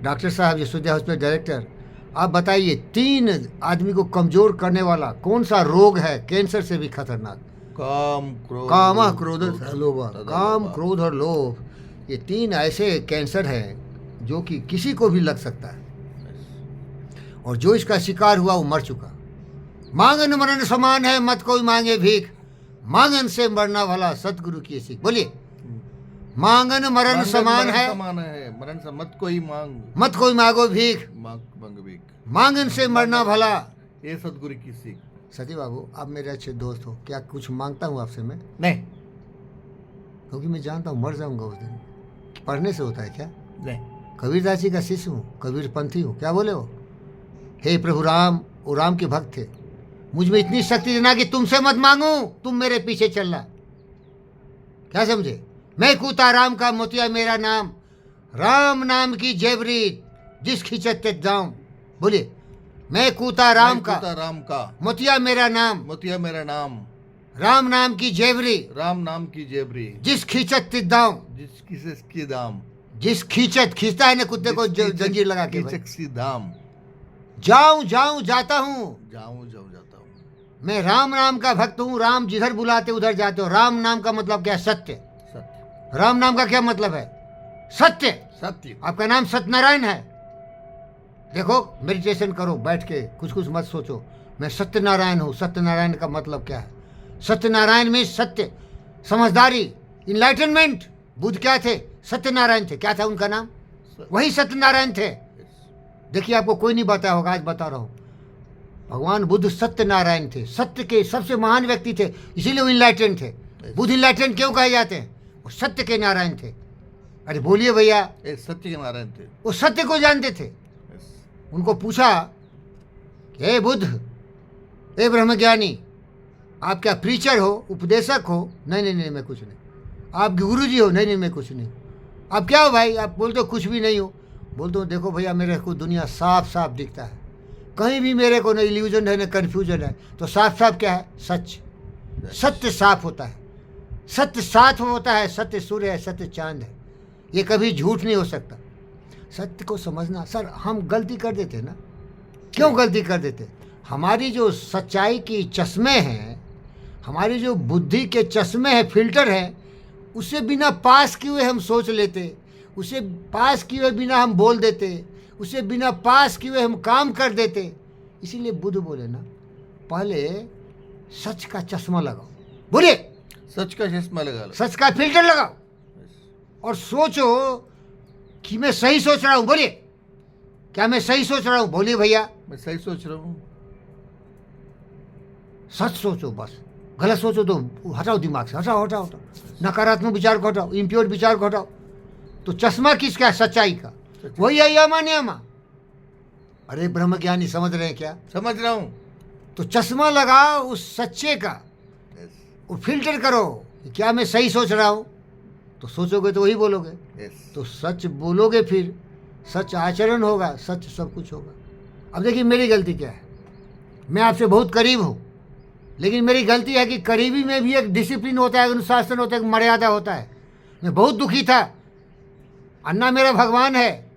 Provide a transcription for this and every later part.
Doctor साहब, Yashoda hospital director, आप बताइए 3 आदमी को कमजोर करने वाला कौन सा रोग है कैंसर से भी खतरनाक? काम क्रोध काम, क्रोध, लोभ। तथा काम, लोभ। क्रोध और लोभ, ये 3 ऐसे कैंसर हैं जो कि किसी को भी लग सकता है, और जो इसका शिकार हुआ वो मर चुका। मांगन मरण समान है, मत कोई मांगे भीख, मांगन से मरना भला सतगुरु की सीख। बोलिए, मांगन मरण समान है, मरण से मत कोई मांग, मत कोई मांगो भीख, मांग भीख, मांगन से मरना भला। ये सतगुरु की सीख। सती बाबू, आप मेरे अच्छे दोस्त हो, क्या कुछ मांगता हूँ आपसे मैं? नहीं क्योंकि मैं जानता हूँ मर जाऊंगा उस दिन। पढ़ने से होता है क्या? नहीं। कबीरदास जी का शिष्य हूँ, कबीर पंथी हूँ। क्या बोले हो? हे प्रभु राम, वो राम के भक्त थे, मुझ में इतनी शक्ति देना कि तुमसे मत मांगू, तुम मेरे पीछे चलना। क्या समझे? मैं कूता राम का, मोतिया मेरा नाम, राम नाम की जेबरी जिस खींचत ते दाम। बोलिए, मैं कूता राम का, मोतिया मेरा नाम, मोतिया मेरा नाम, राम नाम की जेबरी राम नाम की जेबरी जिस खींचत ते दाम। जिसकी दाम, जिस खींचत, खींचता है ना कुत्ते को जंजीर लगा के, सी दाम। जाऊं जाऊं जाता हूँ, जाऊं जाता हूँ। मैं राम नाम का भक्त हूँ, राम जिधर बुलाते उधर जाते हो। राम नाम का मतलब क्या है? सत्य। सत्य। राम नाम का क्या मतलब है? सत्य। सत्य। आपका नाम सत्यनारायण है। देखो, मेडिटेशन करो बैठ के, कुछ कुछ मत सोचो। मैं सत्यनारायण हूँ। सत्यनारायण का मतलब क्या है? सत्यनारायण में सत्य, समझदारी, इनलाइटनमेंट। बुद्ध क्या थे? सत्यनारायण थे। क्या था उनका नाम? वही सत्यनारायण थे। देखिए, आपको कोई नहीं बताया होगा, आज बता रहा हूँ। भगवान बुद्ध सत्यनारायण थे, सत्य के सबसे महान व्यक्ति थे, इसीलिए वो इनलाइटेंड थे। बुद्ध इनलाइटेंड क्यों कहे जाते हैं? वो सत्य के नारायण थे। अरे बोलिए भैया, सत्य के नारायण थे। वो सत्य को जानते थे। उनको पूछा कि हे बुद्ध, हे ब्रह्मज्ञानी, आप क्या प्रीचर हो, उपदेशक हो? नहीं नहीं नहीं, मैं कुछ नहीं। आप गुरु जी हो? नहीं नहीं, मैं कुछ नहीं। आप क्या हो भाई? आप बोलते हो कुछ भी नहीं हो। बोलते हो देखो भैया, मेरे को दुनिया साफ साफ दिखता है, कहीं भी मेरे को न इल्यूजन है न कन्फ्यूजन है। तो साफ साफ क्या है? सच। सत्य साफ होता है, सत्य साफ होता है, सत्य सूर्य है, सत्य चांद है, ये कभी झूठ नहीं हो सकता। सत्य को समझना। सर, हम गलती कर देते ना। क्यों गलती कर देते? हमारी जो सच्चाई की चश्मे हैं, हमारी जो बुद्धि के चश्मे हैं, फिल्टर हैं, उसे बिना पास किए हुए हम सोच लेते, उसे पास किए हुए बिना हम बोल देते, उसे बिना पास किए हुए हम काम कर देते। इसीलिए बुद्ध बोले ना, पहले सच का चश्मा लगाओ। बोलिए, सच का चश्मा लगा लो, सच का फिल्टर लगाओ और सोचो कि मैं सही सोच रहा हूं। बोलिए, क्या मैं सही सोच रहा हूं? बोलिए भैया, मैं सही सोच रहा हूँ। सच सोचो, बस गलत सोचो तो हटाओ दिमाग से, हटाओ हटाओ हटाओ। नकारात्मक विचार को हटाओ, इम्प्योर विचार को हटाओ। तो चश्मा किसका है? सच्चाई का। वही है यमा नियमा। अरे ब्रह्मज्ञानी, समझ रहे हैं क्या? समझ रहा हूँ। तो चश्मा लगाओ उस सच्चे का, और फिल्टर करो कि क्या मैं सही सोच रहा हूँ। तो सोचोगे तो वही बोलोगे। तो सच बोलोगे, फिर सच आचरण होगा, सच सब कुछ होगा। अब देखिए, मेरी गलती क्या है? मैं आपसे बहुत करीब हूँ, लेकिन मेरी गलती है कि करीबी में भी एक डिसिप्लिन होता है, अनुशासन होता है, एक मर्यादा होता है। मैं बहुत दुखी था, अन्ना मेरा भगवान है,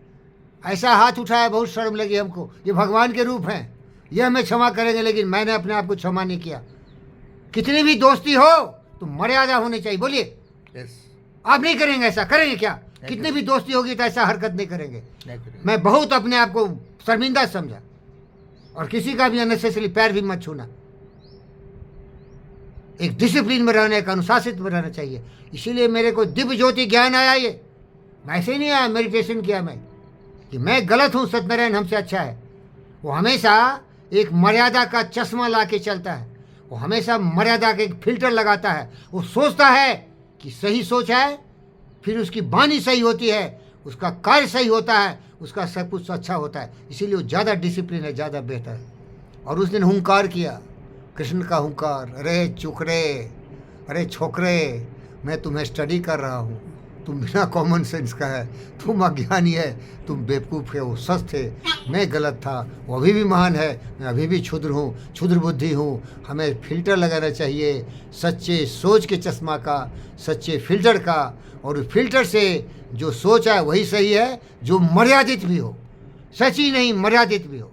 ऐसा हाथ उठाया, बहुत शर्म लगी हमको। ये भगवान के रूप हैं, ये हमें क्षमा करेंगे, लेकिन मैंने अपने आप को क्षमा नहीं किया। कितनी भी दोस्ती हो तो मर्यादा होनी चाहिए। बोलिए, आप नहीं करेंगे ऐसा? करेंगे क्या? कितनी भी दोस्ती होगी तो ऐसा हरकत नहीं करेंगे। मैं बहुत अपने आप को शर्मिंदा समझा, और किसी का भी अननेसेसरी पैर भी मत छूना। एक डिसिप्लिन में रहने का, अनुशासित में रहना चाहिए। इसीलिए मेरे को दिव्य ज्योति ज्ञान आया। ये ऐसे ही नहीं आया, मेडिटेशन किया मैं कि मैं गलत हूँ, सत्यनारायण हमसे अच्छा है। वो हमेशा एक मर्यादा का चश्मा ला के चलता है, वो हमेशा मर्यादा का एक फिल्टर लगाता है। वो सोचता है कि सही सोच है, फिर उसकी वाणी सही होती है, उसका कार्य सही होता है, उसका सब कुछ अच्छा होता है। इसीलिए वो ज़्यादा डिसिप्लिन है, ज़्यादा बेहतर है। और उस दिन हुंकार किया, कृष्ण का हुंकार, अरे चुकरे, अरे छोकरे, मैं तुम्हें स्टडी कर रहा हूँ। तुम बिना कॉमन सेंस का है, तुम अज्ञानी है, तुम बेवकूफ़ है, वो सच थे, मैं गलत था, वो अभी भी महान है, मैं अभी भी क्षुद्र हूँ, क्षुद्र बुद्धि हूँ। हमें फिल्टर लगाना चाहिए, सच्चे सोच के चश्मा का, सच्चे फिल्टर का, और फिल्टर से जो सोच है वही सही है, जो मर्यादित भी हो, सच्ची नहीं मर्यादित भी हो।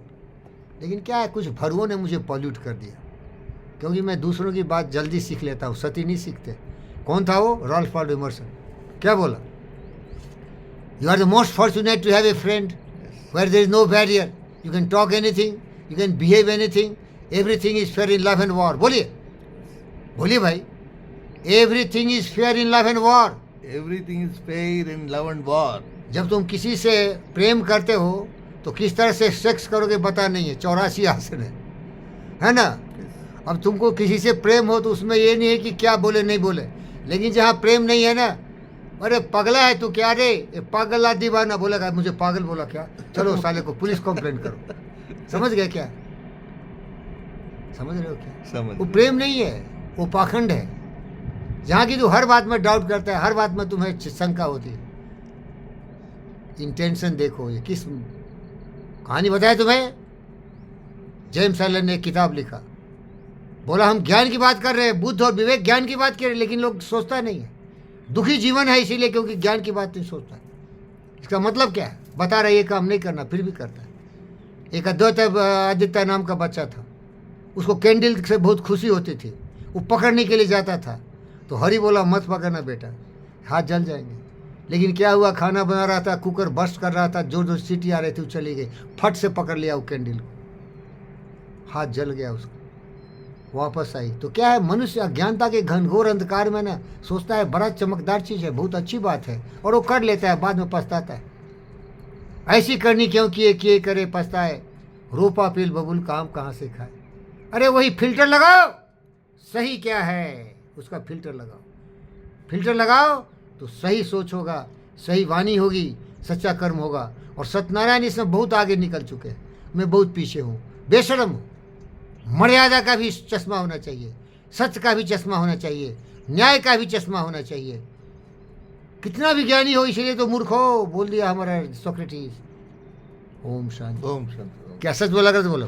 लेकिन क्या है, कुछ भरुओं ने मुझे पॉल्यूट कर दिया, क्योंकि मैं दूसरों की बात जल्दी सीख लेता हूँ, सती नहीं सीखते। कौन था वो? Ralph Waldo Emerson. क्या बोला? You are the most fortunate to have a friend where there is no barrier, you can talk anything, you can behave anything, everything is fair in love and war. बोलिए बोलिए भाई, everything is fair in love and war. Everything is fair in love and war. जब तुम किसी से प्रेम करते हो तो किस तरह से सेक्स करोगे पता नहीं है, 84 आसन है ना। अब तुमको किसी से प्रेम हो तो उसमें ये नहीं है कि क्या बोले नहीं बोले, लेकिन जहाँ प्रेम नहीं है ना, अरे पगला है तू क्या रे, ये पागला दीवाना बोलेगा, मुझे पागल बोला क्या, चलो साले को पुलिस कंप्लेंट करो। समझ गए क्या? समझ रहे हो क्या? समझ। वो प्रेम नहीं है, वो पाखंड है। जहाँ की तू हर बात में डाउट करता है, हर बात में तुम्हें शंका होती है। इंटेंशन देखो, ये किस कहानी बताया तुम्हें? जेम्स एलन ने एक किताब लिखा, बोला हम ज्ञान की बात कर रहे हैं, बुद्ध और विवेक ज्ञान की बात कर रहे हैं, लेकिन लोग सोचता नहीं है। दुखी जीवन है इसीलिए क्योंकि ज्ञान की बात नहीं सोचता। इसका मतलब क्या है? बता रहा है ये काम नहीं करना, फिर भी करता है। एक आदित्य नाम का बच्चा था, उसको कैंडल से बहुत खुशी होती थी, वो पकड़ने के लिए जाता था, तो हरि बोला मत पकड़ना बेटा, हाथ जल जाएंगे। लेकिन क्या हुआ, खाना बना रहा था, कुकर बर्स्ट कर रहा था, जोर जोर सीटी आ रही थी, वो चली गई, फट से पकड़ लिया वो कैंडल को, हाथ जल गया उसका, वापस आई। तो क्या है, मनुष्य अज्ञानता के घनघोर अंधकार में ना सोचता है बड़ा चमकदार चीज़ है, बहुत अच्छी बात है, और वो कर लेता है, बाद में पछताता है। ऐसी करनी क्यों किए करे पछताए, रोपा पील बबुल काम कहाँ से खाए। अरे वही फिल्टर लगाओ, सही क्या है उसका फिल्टर लगाओ, फिल्टर लगाओ तो सही सोच होगा, सही वाणी होगी, सच्चा कर्म होगा। और सत्यनारायण इसमें बहुत आगे निकल चुके हैं, मैं बहुत पीछे हूँ, बेशर्म हूँ। मर्यादा का भी चश्मा होना चाहिए, सच का भी चश्मा होना चाहिए, न्याय का भी चश्मा होना चाहिए। कितना भी ज्ञानी हो इसीलिए तो मूर्ख हो, बोल दिया हमारा सोक्रेटिस। ओम शांति। ओम शांति। क्या सच बोला कर? बोलो।